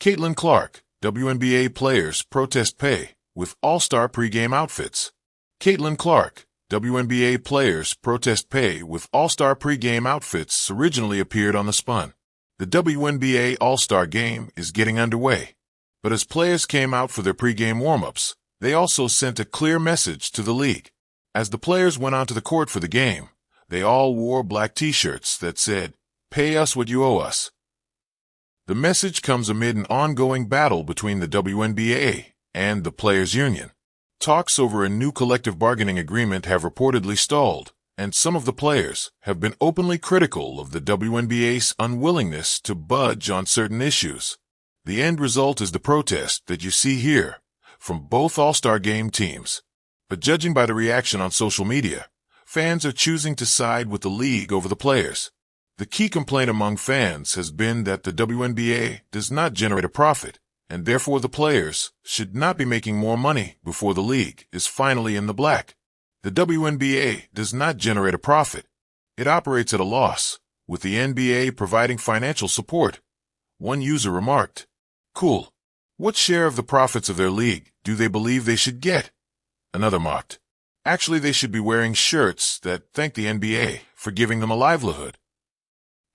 Caitlin Clark, WNBA players protest pay with all-star pregame outfits. Caitlin Clark, WNBA players protest pay with all-star pregame outfits originally appeared on The Spun. The WNBA All-Star Game is getting underway. But as players came out for their pregame warm-ups, they also sent a clear message to the league. As the players went onto the court for the game, they all wore black t-shirts that said, "Pay us what you owe us." The message comes amid an ongoing battle between the WNBA and the Players' Union. Talks over a new collective bargaining agreement have reportedly stalled, and some of the players have been openly critical of the WNBA's unwillingness to budge on certain issues. The end result is the protest that you see here from both All-Star Game teams. But judging by the reaction on social media, fans are choosing to side with the league over the players. The key complaint among fans has been that the WNBA does not generate a profit, and therefore the players should not be making more money before the league is finally in the black. The WNBA does not generate a profit. It operates at a loss, with the NBA providing financial support. One user remarked, "Cool. What share of the profits of their league do they believe they should get?" Another mocked, "Actually, they should be wearing shirts that thank the NBA for giving them a livelihood."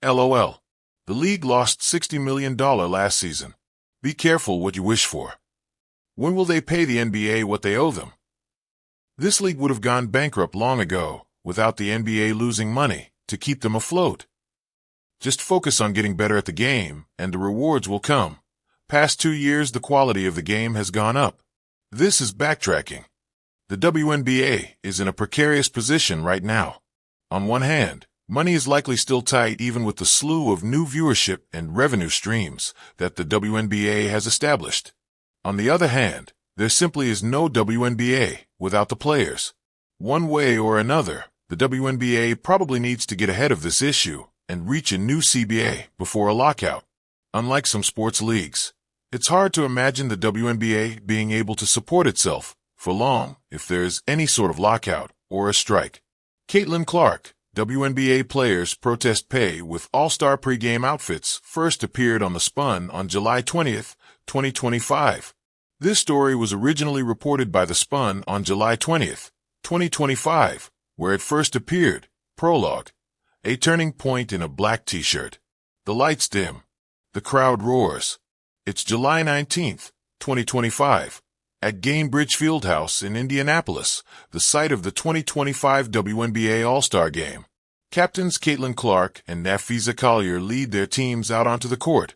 LOL. The league lost $60 million last season. Be careful what you wish for. When will they pay the NBA what they owe them? This league would have gone bankrupt long ago without the NBA losing money to keep them afloat. Just focus on getting better at the game, and the rewards will come. Past 2 years, the quality of the game has gone up. This is backtracking. The WNBA is in a precarious position right now. On one hand, money is likely still tight even with the slew of new viewership and revenue streams that the WNBA has established. On the other hand, there simply is no WNBA without the players. One way or another, the WNBA probably needs to get ahead of this issue and reach a new CBA before a lockout. Unlike some sports leagues, it's hard to imagine the WNBA being able to support itself for long if there is any sort of lockout or a strike. Caitlin Clark, WNBA players protest pay with all-star pregame outfits, first appeared on The Spun on July 20th, 2025. This story was originally reported by The Spun on July 20th, 2025, where it first appeared. Prologue. A turning point in a black t-shirt. The lights dim. The crowd roars. It's July 19th, 2025, at Gainbridge Fieldhouse in Indianapolis, the site of the 2025 WNBA All-Star Game. Captains Caitlin Clark and Nafisa Collier lead their teams out onto the court,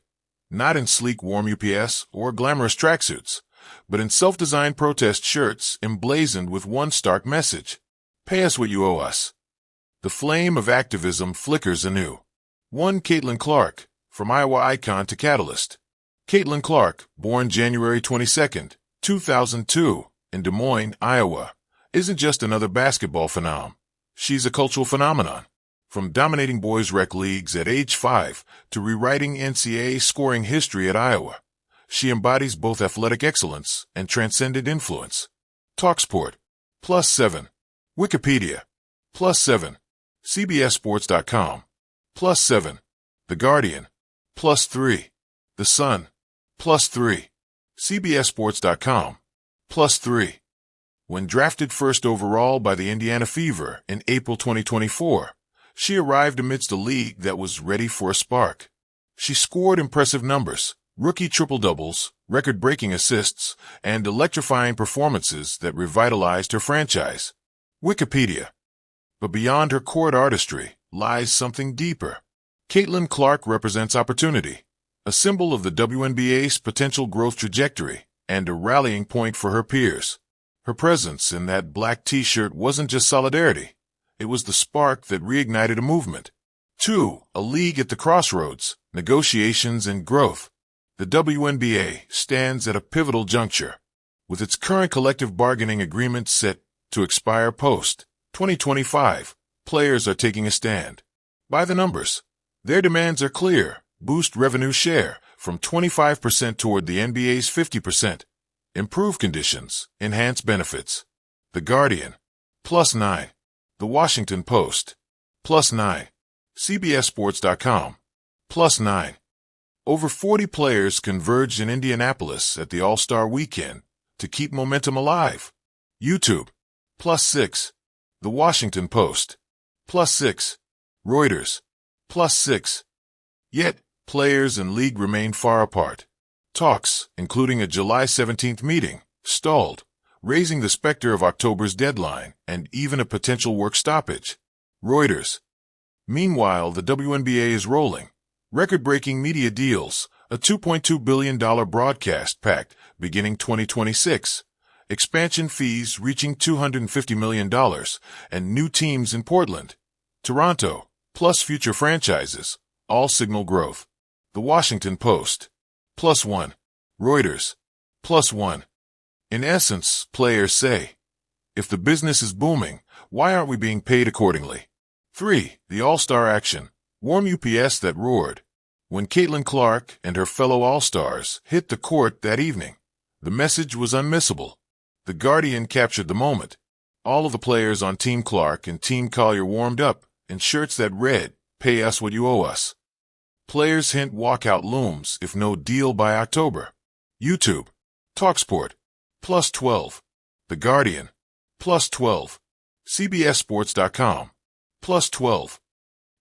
not in sleek warm UPS or glamorous tracksuits, but in self-designed protest shirts emblazoned with one stark message: "Pay us what you owe us." The flame of activism flickers anew. One Caitlin Clark, from Iowa icon to catalyst. Caitlin Clark, born January 22, 2002, in Des Moines, Iowa, isn't just another basketball phenom. She's a cultural phenomenon. From dominating boys' rec leagues at age 5 to rewriting NCAA scoring history at Iowa, she embodies both athletic excellence and transcendent influence. TalkSport, +7. Wikipedia, +7. CBSSports.com, +7. The Guardian, +3. The Sun, +3. CBSSports.com, +3. When drafted first overall by the Indiana Fever in April 2024, she arrived amidst a league that was ready for a spark. She scored impressive numbers, rookie triple-doubles, record-breaking assists, and electrifying performances that revitalized her franchise. Wikipedia. But beyond her court artistry lies something deeper. Caitlin Clark represents opportunity, a symbol of the WNBA's potential growth trajectory, and a rallying point for her peers. Her presence in that black t-shirt wasn't just solidarity. It was the spark that reignited a movement. 2. A league at the crossroads, negotiations and growth. The WNBA stands at a pivotal juncture. With its current collective bargaining agreement set to expire post-2025, players are taking a stand. By the numbers, their demands are clear: boost revenue share from 25% toward the NBA's 50%, improve conditions, enhance benefits. The Guardian, +9. The Washington Post, +9. CBSSports.com, +9. Over 40 players converged in Indianapolis at the All-Star Weekend to keep momentum alive. YouTube, +6. The Washington Post, +6. Reuters, +6. Yet, players and league remain far apart. Talks, including a July 17th meeting, stalled, raising the specter of October's deadline and even a potential work stoppage. Reuters. Meanwhile, the WNBA is rolling. Record-breaking media deals, a $2.2 billion broadcast pact beginning 2026, expansion fees reaching $250 million, and new teams in Portland, Toronto, plus future franchises, all signal growth. The Washington Post, +1. Reuters, +1. In essence, players say, if the business is booming, why aren't we being paid accordingly? 3. The All-Star action. Warm UPS that roared. When Caitlin Clark and her fellow All-Stars hit the court that evening, the message was unmissable. The Guardian captured the moment. All of the players on Team Clark and Team Collier warmed up in shirts that read, "Pay us what you owe us." Players hint walkout looms if no deal by October. YouTube. TalkSport, +12. The Guardian, +12. CBSSports.com, +12.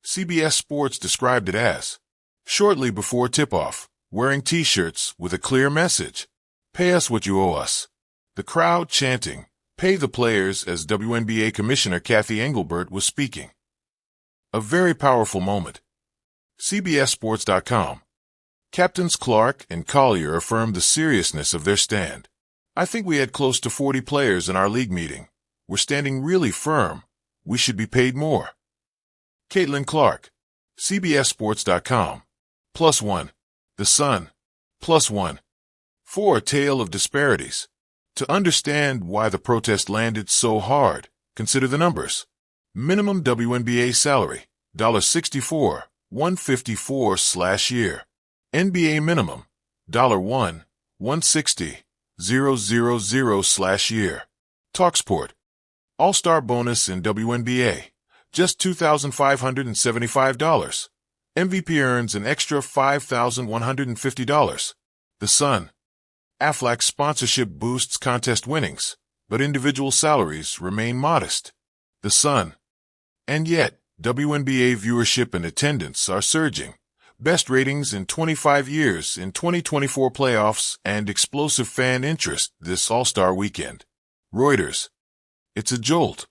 CBS Sports described it as, shortly before tip-off, wearing T-shirts with a clear message, "Pay us what you owe us." The crowd chanting, "Pay the players," as WNBA Commissioner Kathy Engelbert was speaking. A very powerful moment. CBSSports.com. Captains Clark and Collier affirmed the seriousness of their stand. "I think we had close to 40 players in our league meeting. We're standing really firm. We should be paid more." Caitlin Clark. CBSSports.com. +1. The Sun, +1. 4. Tale of disparities. To understand why the protest landed so hard, consider the numbers. Minimum WNBA salary, $64, $154/year. NBA minimum, $1, $160,000/year. TalkSport. All-Star bonus in WNBA, just $2,575. MVP earns an extra $5,150. The Sun. Aflac sponsorship boosts contest winnings, but individual salaries remain modest. The Sun. And yet, WNBA viewership and attendance are surging. Best ratings in 25 years in 2024 playoffs and explosive fan interest this All-Star weekend. Reuters. It's a jolt.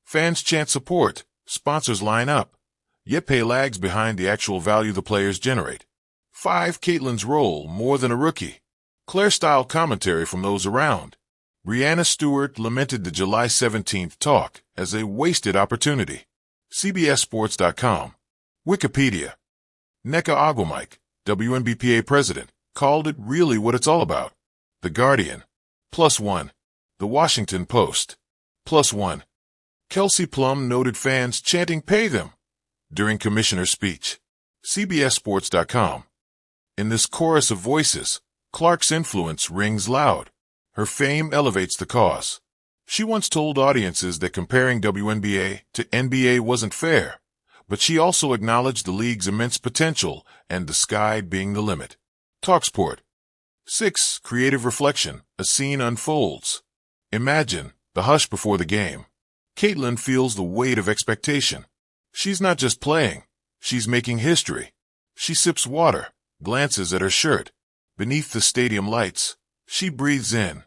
Fans chant support, sponsors line up, yet pay lags behind the actual value the players generate. 5. Caitlin's role more than a rookie. Claire-style commentary from those around. Breanna Stewart lamented the July 17th talk as a wasted opportunity. CBSSports.com. Wikipedia. Nneka Ogwumike, WNBPA president, called it really what it's all about. The Guardian, +1. The Washington Post, +1. Kelsey Plum noted fans chanting "Pay them" during commissioner's speech. CBSSports.com. In this chorus of voices, Clark's influence rings loud. Her fame elevates the cause. She once told audiences that comparing WNBA to NBA wasn't fair, but she also acknowledged the league's immense potential and the sky being the limit. TalkSport. 6. Creative reflection. A scene unfolds. Imagine the hush before the game. Caitlin feels the weight of expectation. She's not just playing, she's making history. She sips water, glances at her shirt. Beneath the stadium lights, she breathes in,